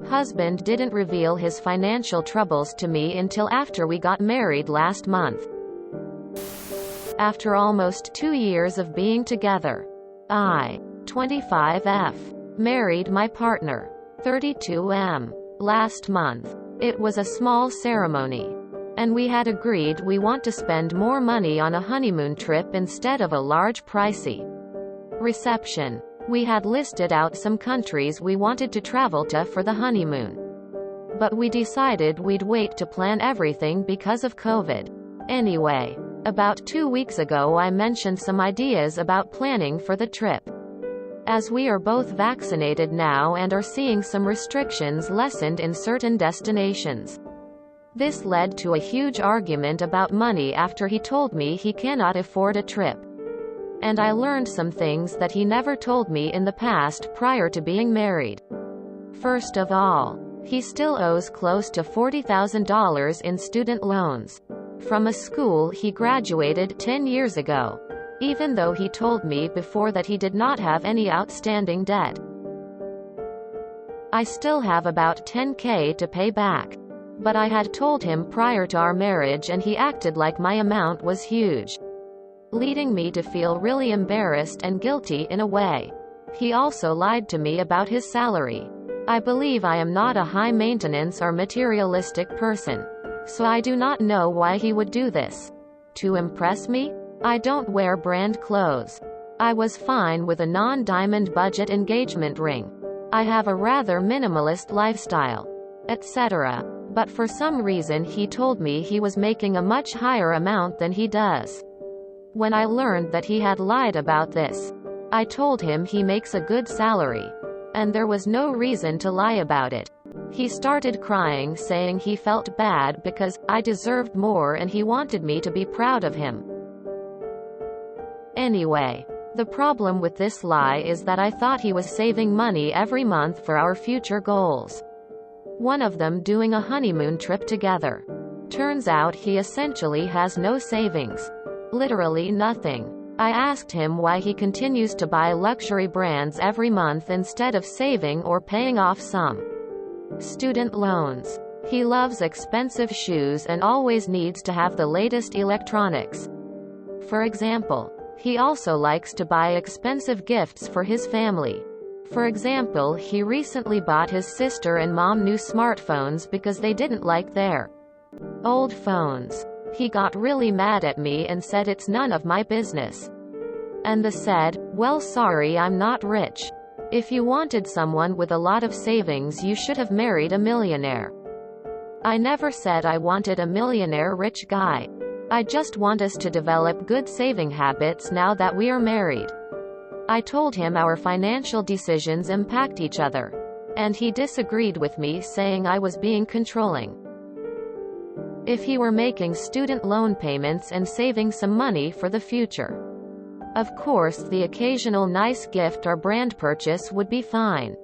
Husband didn't reveal his financial troubles to me until after we got married last month. After almost 2 years of being together. I, 25F, married my partner, 32M, last month. It was a small ceremony. And we had agreed we want to spend more money on a honeymoon trip instead of a large pricey reception. We had listed out some countries we wanted to travel to for the honeymoon. But we decided we'd wait to plan everything because of COVID. Anyway, about 2 weeks ago I mentioned some ideas about planning for the trip. As we are both vaccinated now and are seeing some restrictions lessened in certain destinations. This led to a huge argument about money after he told me he cannot afford a trip. And I learned some things that he never told me in the past prior to being married. First of all, he still owes close to $40,000 in student loans from a school he graduated 10 years ago, even though he told me before that he did not have any outstanding debt. I still have about $10K to pay back. But I had told him prior to our marriage and he acted like my amount was huge, leading me to feel really embarrassed and guilty in a way. He also lied to me about his salary. I believe I am not a high-maintenance or materialistic person, so I do not know why he would do this. To impress me? I don't wear brand clothes. I was fine with a non-diamond budget engagement ring. I have a rather minimalist lifestyle, etc. But for some reason he told me he was making a much higher amount than he does. When I learned that he had lied about this, I told him he makes a good salary, and there was no reason to lie about it. He started crying, saying he felt bad because I deserved more and he wanted me to be proud of him. Anyway, the problem with this lie is that I thought he was saving money every month for our future goals. One of them doing a honeymoon trip together. Turns out he essentially has no savings. Literally nothing. I asked him why he continues to buy luxury brands every month instead of saving or paying off some student loans. He loves expensive shoes and always needs to have the latest electronics. For example, he also likes to buy expensive gifts for his family. For example, he recently bought his sister and mom new smartphones because they didn't like their old phones. He got really mad at me and said it's none of my business. And the said, well, sorry, I'm not rich. If you wanted someone with a lot of savings, you should have married a millionaire. I never said I wanted a millionaire rich guy. I just want us to develop good saving habits now that we are married. I told him our financial decisions impact each other. And he disagreed with me, saying I was being controlling. If he were making student loan payments and saving some money for the future. Of course, the occasional nice gift or brand purchase would be fine.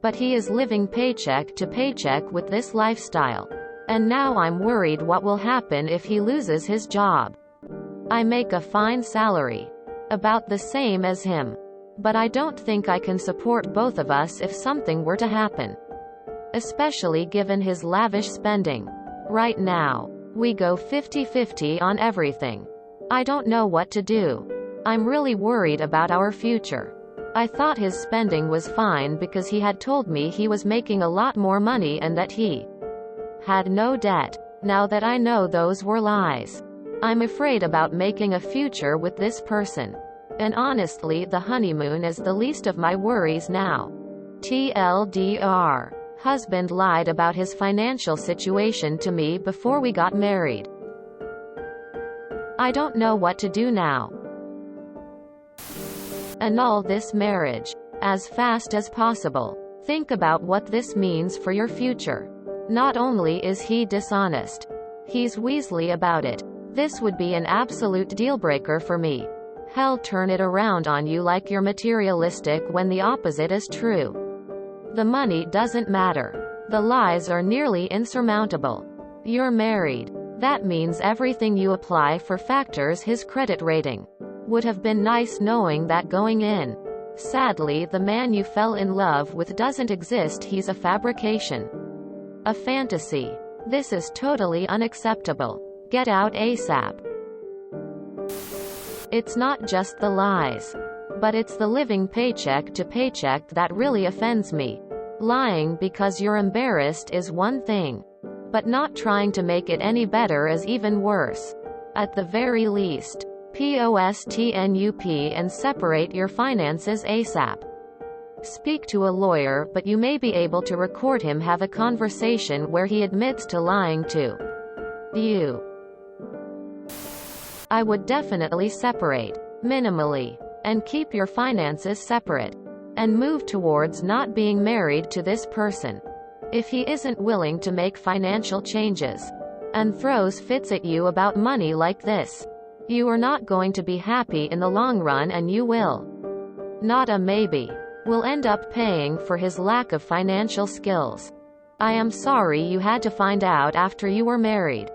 But he is living paycheck to paycheck with this lifestyle. And now I'm worried what will happen if he loses his job. I make a fine salary. About the same as him. But I don't think I can support both of us if something were to happen. Especially given his lavish spending. Right now, we go 50-50 on everything. I don't know what to do. I'm really worried about our future. I thought his spending was fine because he had told me he was making a lot more money and that he had no debt. Now that I know those were lies, I'm afraid about making a future with this person. And honestly, the honeymoon is the least of my worries now. TLDR. Husband lied about his financial situation to me before we got married. I don't know what to do now. Annul this marriage as fast as possible. Think about what this means for your future. Not only is he dishonest, he's Weasley about it. This would be an absolute deal-breaker for me. Hell, turn it around on you like you're materialistic when the opposite is true. The money doesn't matter. The lies are nearly insurmountable. You're married. That means everything you apply for factors his credit rating. Would have been nice knowing that going in. Sadly, the man you fell in love with doesn't exist. He's a fabrication. A fantasy. This is totally unacceptable. Get out ASAP. It's not just the lies, but it's the living paycheck to paycheck that really offends me. Lying because you're embarrassed is one thing, but not trying to make it any better is even worse. At the very least, postnup and separate your finances ASAP. Speak to a lawyer, but you may be able to record him have a conversation where he admits to lying to you. I would definitely separate, minimally, and keep your finances separate, and move towards not being married to this person. If he isn't willing to make financial changes, and throws fits at you about money like this, you are not going to be happy in the long run, and you will not a maybe. Will end up paying for his lack of financial skills. I am sorry you had to find out after you were married.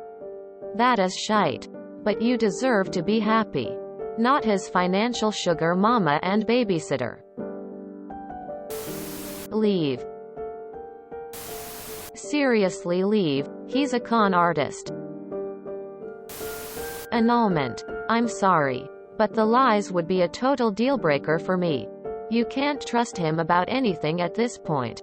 That is shite. But you deserve to be happy. Not his financial sugar mama and babysitter. Leave. Seriously, leave. He's a con artist. Annulment. I'm sorry, but the lies would be a total deal breaker for me. You can't trust him about anything at this point.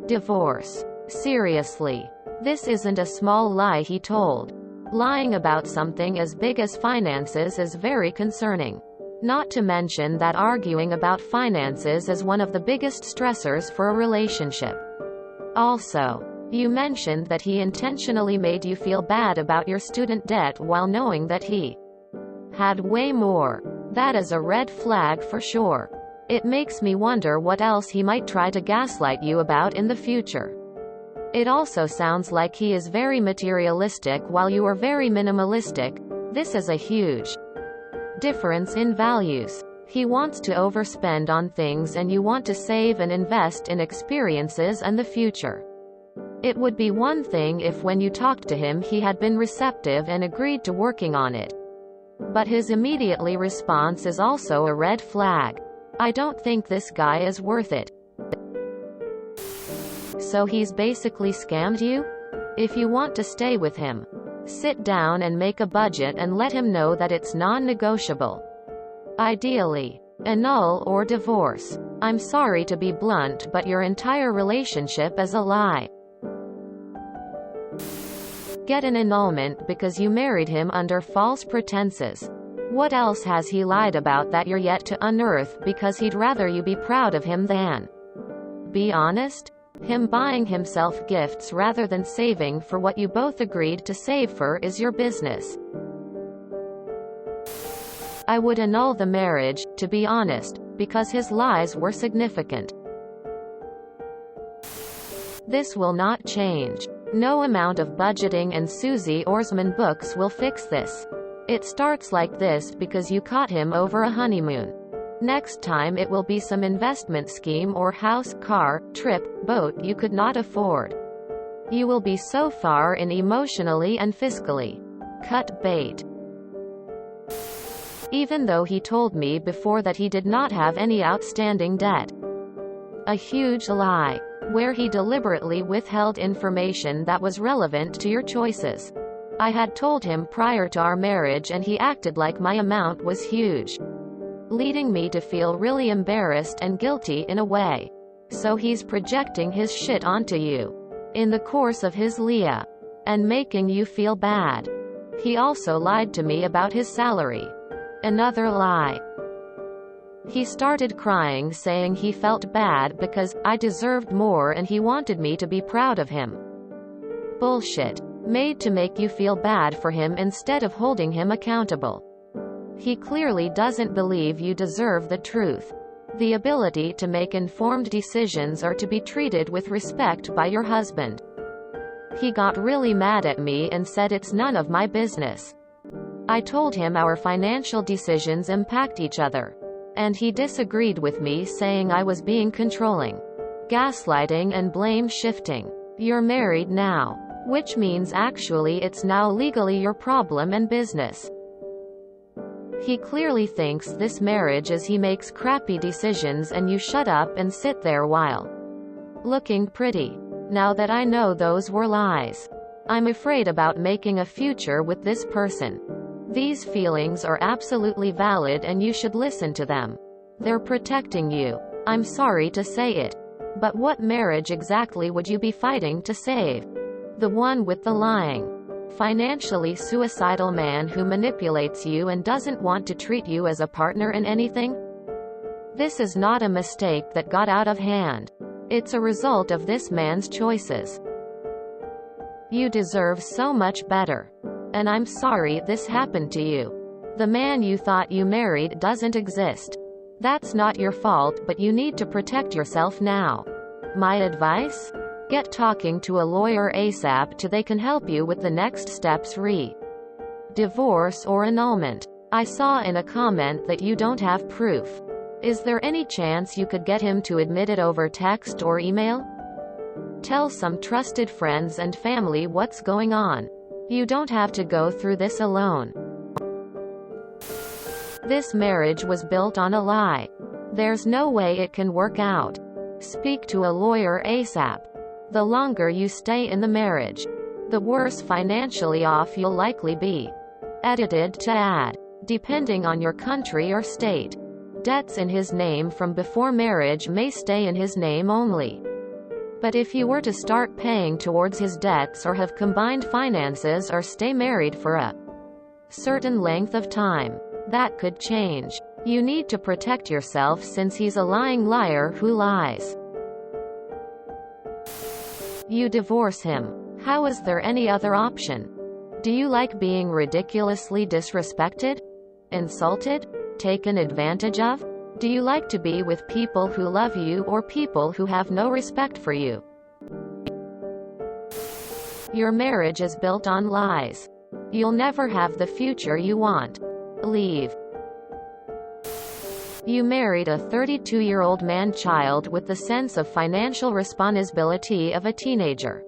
Divorce. Seriously. This isn't a small lie he told. Lying about something as big as finances is very concerning. Not to mention that arguing about finances is one of the biggest stressors for a relationship. Also, you mentioned that he intentionally made you feel bad about your student debt while knowing that he had way more. That is a red flag for sure. It makes me wonder what else he might try to gaslight you about in the future. It also sounds like he is very materialistic while you are very minimalistic. This is a huge difference in values. He wants to overspend on things and you want to save and invest in experiences and the future. It would be one thing if when you talked to him he had been receptive and agreed to working on it. But his immediately response is also a red flag. I don't think this guy is worth it. So he's basically scammed you? If you want to stay with him, sit down and make a budget and let him know that it's non-negotiable. Ideally, annul or divorce. I'm sorry to be blunt, but your entire relationship is a lie. Get an annulment because you married him under false pretenses. What else has he lied about that you're yet to unearth because he'd rather you be proud of him than be honest? Him buying himself gifts rather than saving for what you both agreed to save for is your business. I would annul the marriage, to be honest, because his lies were significant. This will not change. No amount of budgeting and Susie Orsman books will fix this. It starts like this because you caught him over a honeymoon. Next time it will be some investment scheme or house, car, trip, boat you could not afford. You will be so far in emotionally and fiscally. Cut bait. Even though he told me before that he did not have any outstanding debt. A huge lie. Where he deliberately withheld information that was relevant to your choices. I had told him prior to our marriage and he acted like my amount was huge, leading me to feel really embarrassed and guilty in a way. So he's projecting his shit onto you in the course of his Leah and making you feel bad. He also lied to me about his salary. Another lie. He started crying saying he felt bad because I deserved more and he wanted me to be proud of him. Bullshit. Made to make you feel bad for him instead of holding him accountable. He clearly doesn't believe you deserve the truth, the ability to make informed decisions or to be treated with respect by your husband. He got really mad at me and said it's none of my business. I told him our financial decisions impact each other. And he disagreed with me, saying I was being controlling, gaslighting and blame shifting. You're married now, which means actually it's now legally your problem and business. He clearly thinks this marriage is he makes crappy decisions and you shut up and sit there while looking pretty. Now that I know those were lies, I'm afraid about making a future with this person. These feelings are absolutely valid and you should listen to them. They're protecting you. I'm sorry to say it. But what marriage exactly would you be fighting to save? The one with the lying, financially suicidal man who manipulates you and doesn't want to treat you as a partner in anything? This is not a mistake that got out of hand. It's a result of this man's choices. You deserve so much better. And I'm sorry this happened to you. The man you thought you married doesn't exist. That's not your fault, but you need to protect yourself now. My advice? Get talking to a lawyer ASAP so they can help you with the next steps divorce or annulment. I saw in a comment that you don't have proof. Is there any chance you could get him to admit it over text or email? Tell some trusted friends and family what's going on. You don't have to go through this alone. This marriage was built on a lie. There's no way it can work out. Speak to a lawyer ASAP. The longer you stay in the marriage, the worse financially off you'll likely be. Edited to add, depending on your country or state, debts in his name from before marriage may stay in his name only. But if you were to start paying towards his debts or have combined finances or stay married for a certain length of time, that could change. You need to protect yourself since he's a lying liar who lies. You divorce him. How is there any other option? Do you like being ridiculously disrespected? Insulted? Taken advantage of? Do you like to be with people who love you or people who have no respect for you? Your marriage is built on lies. You'll never have the future you want. Leave. You married a 32-year-old man-child with the sense of financial responsibility of a teenager.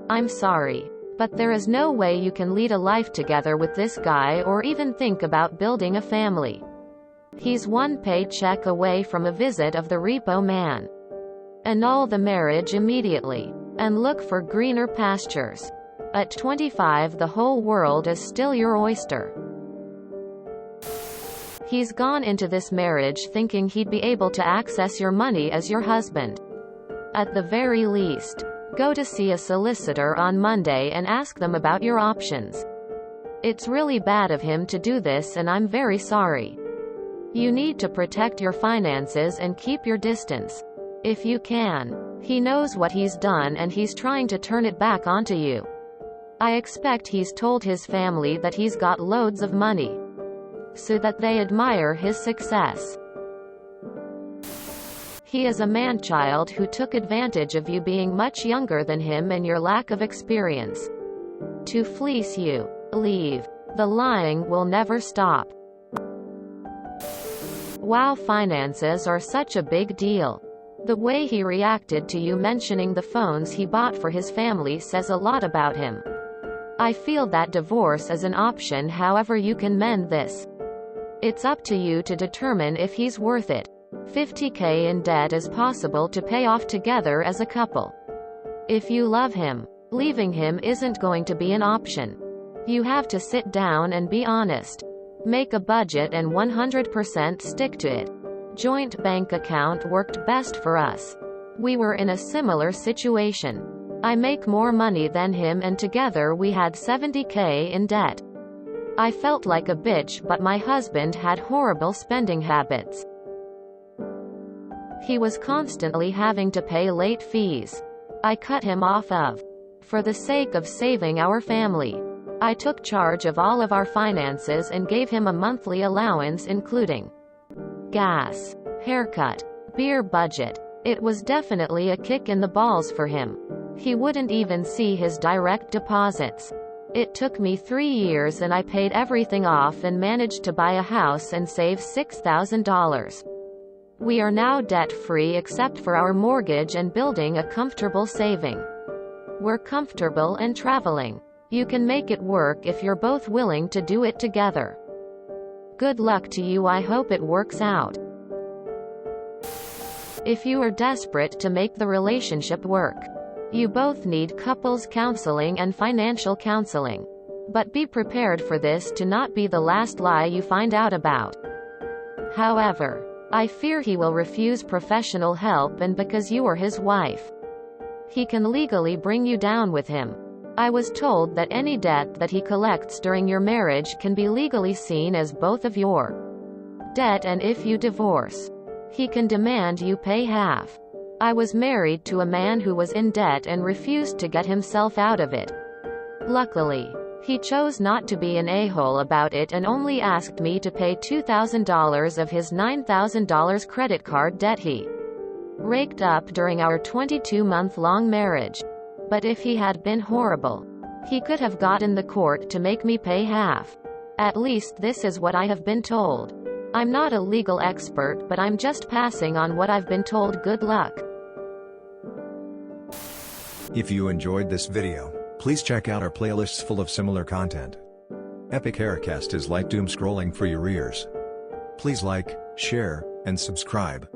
I'm sorry, but there is no way you can lead a life together with this guy or even think about building a family. He's one paycheck away from a visit of the repo man. Annul the marriage immediately, and look for greener pastures. At 25, the whole world is still your oyster. He's gone into this marriage thinking he'd be able to access your money as your husband. At the very least, go to see a solicitor on Monday and ask them about your options. It's really bad of him to do this and I'm very sorry. You need to protect your finances and keep your distance. If you can. He knows what he's done and he's trying to turn it back onto you. I expect he's told his family that he's got loads of money, so that they admire his success. He is a man-child who took advantage of you being much younger than him and your lack of experience to fleece you. Leave. The lying will never stop. Wow, finances are such a big deal. The way he reacted to you mentioning the phones he bought for his family says a lot about him. I feel that divorce is an option, however you can mend this. It's up to you to determine if he's worth it. $50,000 in debt is possible to pay off together as a couple. If you love him, leaving him isn't going to be an option. You have to sit down and be honest. Make a budget and 100% stick to it. Joint bank account worked best for us. We were in a similar situation. I make more money than him and together we had $70,000 in debt. I felt like a bitch, but my husband had horrible spending habits. He was constantly having to pay late fees. I cut him off of. For the sake of saving our family, I took charge of all of our finances and gave him a monthly allowance including gas, haircut, beer budget. It was definitely a kick in the balls for him. He wouldn't even see his direct deposits. It took me 3 years and I paid everything off and managed to buy a house and save $6,000. We are now debt-free except for our mortgage and building a comfortable saving. We're comfortable and traveling. You can make it work if you're both willing to do it together. Good luck to you. I hope it works out. If you are desperate to make the relationship work, you both need couples counseling and financial counseling. But be prepared for this to not be the last lie you find out about. However, I fear he will refuse professional help, and because you are his wife, he can legally bring you down with him. I was told that any debt that he collects during your marriage can be legally seen as both of your debt, and if you divorce, he can demand you pay half. I was married to a man who was in debt and refused to get himself out of it. Luckily, he chose not to be an a-hole about it and only asked me to pay $2,000 of his $9,000 credit card debt he raked up during our 22-month-long marriage. But if he had been horrible, he could have gotten the court to make me pay half. At least this is what I have been told. I'm not a legal expert, but I'm just passing on what I've been told. Good luck. If you enjoyed this video, please check out our playlists full of similar content. Epic Haircast is like doom scrolling for your ears. Please like, share, and subscribe.